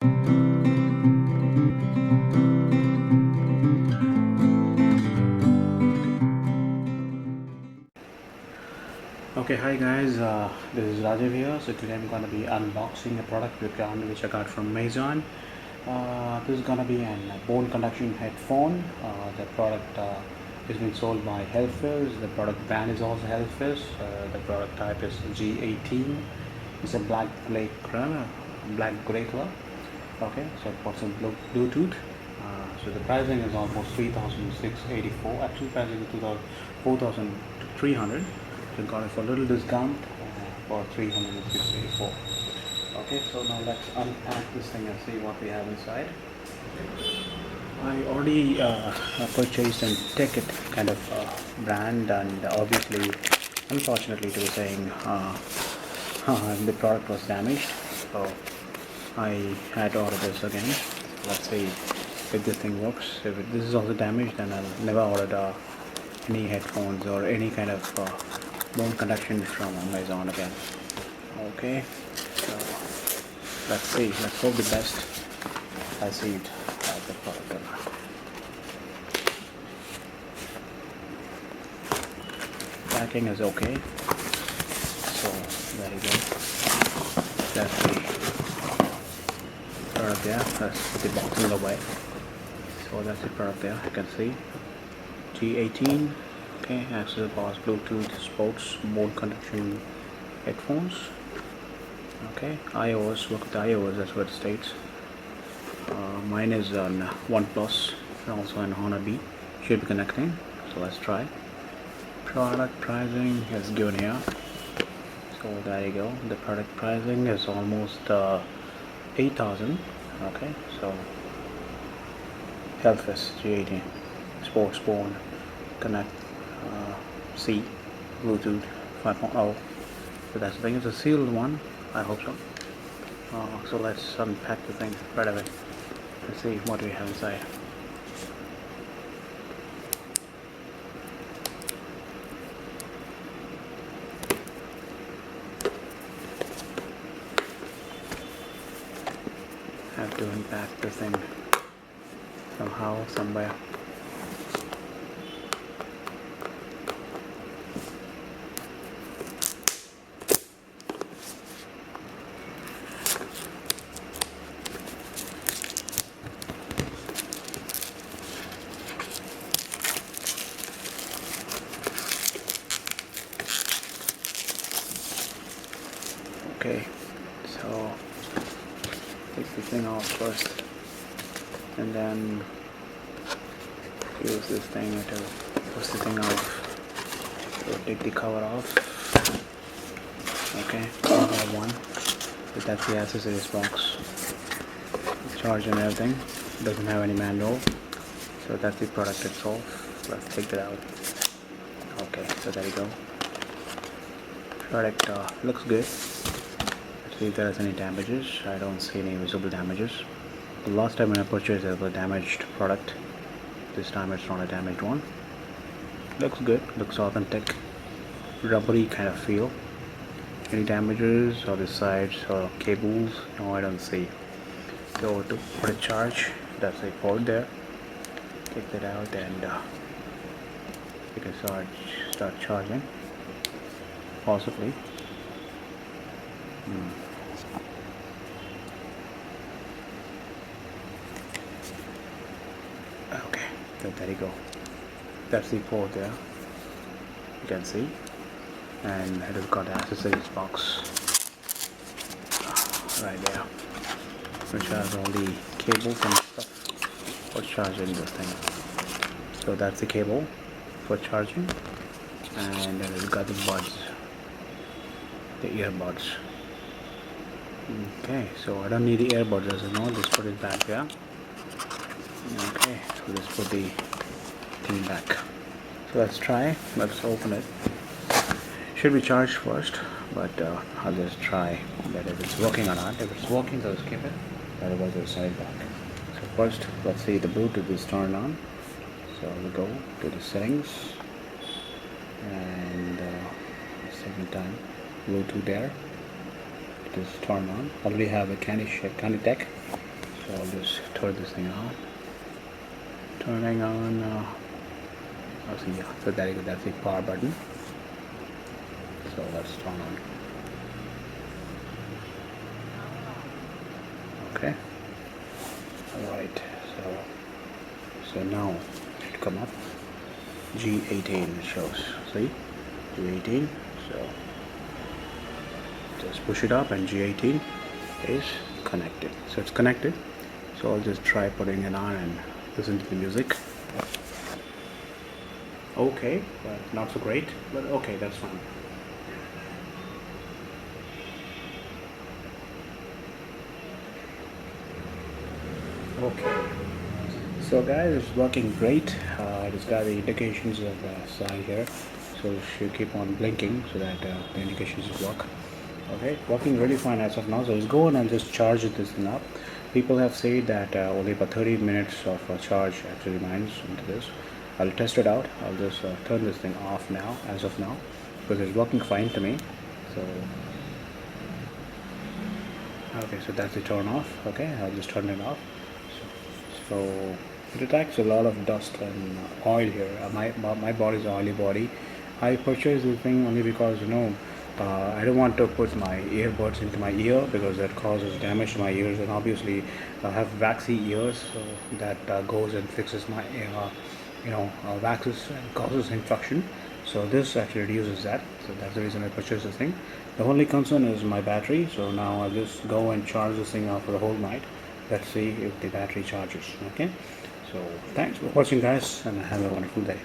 Okay, hi guys, this is Rajiv here. So today I'm gonna be unboxing a product which I got from Amazon. This is gonna be a bone conduction headphone. The product is being sold by Helfis. The product brand is also Helfis. The product type is G18. It's a black gray color. Okay, so it ports in Bluetooth. So the pricing is almost 3,684. Actually, pricing is 4,300. So got it for a little discount for 384. Okay, so now let's unpack this thing and see what we have inside. I already purchased a ticket kind of brand, and obviously, unfortunately, to be saying the product was damaged, so I had to order this again. Let's see if this thing works. If this is also damaged, then I'll never order any headphones or any kind of bone conduction from Amazon again. Okay, so let's see. Let's hope the best. I see it as the product or not. Packing is okay. So there you go. That's the product there. Let's put the box in the way. So that's the product there. You can see G18. Okay, access bars, Bluetooth, sports, bone conduction headphones. Okay, iOS, work with iOS, that's what it states. Mine is on OnePlus and also an Honor B. Should be connecting, so let's try. Product pricing is given here. So there you go. The product pricing is almost 8,000. Okay, so Helfis G18 sports bone connect C Bluetooth 5.0. So that's the thing. It's a sealed one. I hope so. So let's unpack the thing right away. Let's see what we have inside. Have to unpack the thing somehow, somewhere. Okay, so take the thing off first, and then use this thing to push the thing off. So take the cover off. Okay, one. So that's the accessories box. Charge and everything. Doesn't have any manual. So that's the product itself. Let's take that out. Okay, so there you go. Product looks good. Let's see if there is any damages. I don't see any visible damages. The last time when I purchased it was a damaged product. This time it's not a damaged one. Looks good. Looks authentic. Rubbery kind of feel. Any damages or the sides or cables? No, I don't see. So to put a charge, that's a port there. Take that out and you can start charging. Possibly. Okay, so there you go. That's the port there. You can see, and it has got the accessories box right there, which has all the cables and stuff for charging this thing. So that's the cable for charging, and then it's got the buds, the earbuds. Okay, so I don't need the earbuds as you know. Just put it back there. Okay, so let's put the thing back. So let's try. Let's open it. Should be charged first, but I'll just try that if it's working or not. If it's working, so skip it. Otherwise, we'll send it back. So first, let's see the Bluetooth is turned on. So we go to the settings, and second time Bluetooth there. It is turned on. Already have a candy tech. So I'll just turn this thing on. Turning on. Oh, see, yeah. So there you go. That's the power button. So let's turn on. Okay. All right. So now it should come up. G18 shows. See, G18. So just push it up, and G18 is connected. So it's connected. So I'll just try putting it on and listen to the music. Okay, but not so great. But okay, that's fine. Okay. So guys, it's working great. It's got the indications of sign here, so it should keep on blinking so that the indications work. Okay, working really fine as of now. So let's go on and just charge this thing up. People have said that only about 30 minutes of charge actually remains into this. I'll test it out. I'll just turn this thing off now, as of now, because it's working fine to me. So okay, so that's the turn off. Okay, I'll just turn it off. So it attacks a lot of dust and oil here. My body is an oily body. I purchased this thing only because I don't want to put my earbuds into my ear because that causes damage to my ears, and obviously I have waxy ears, so that goes and fixes my waxes and causes infection. So this actually reduces that. So that's the reason I purchased this thing. The only concern is my battery. So now I'll just go and charge this thing for the whole night. Let's see if the battery charges. Okay, so thanks for watching guys, and have a wonderful day.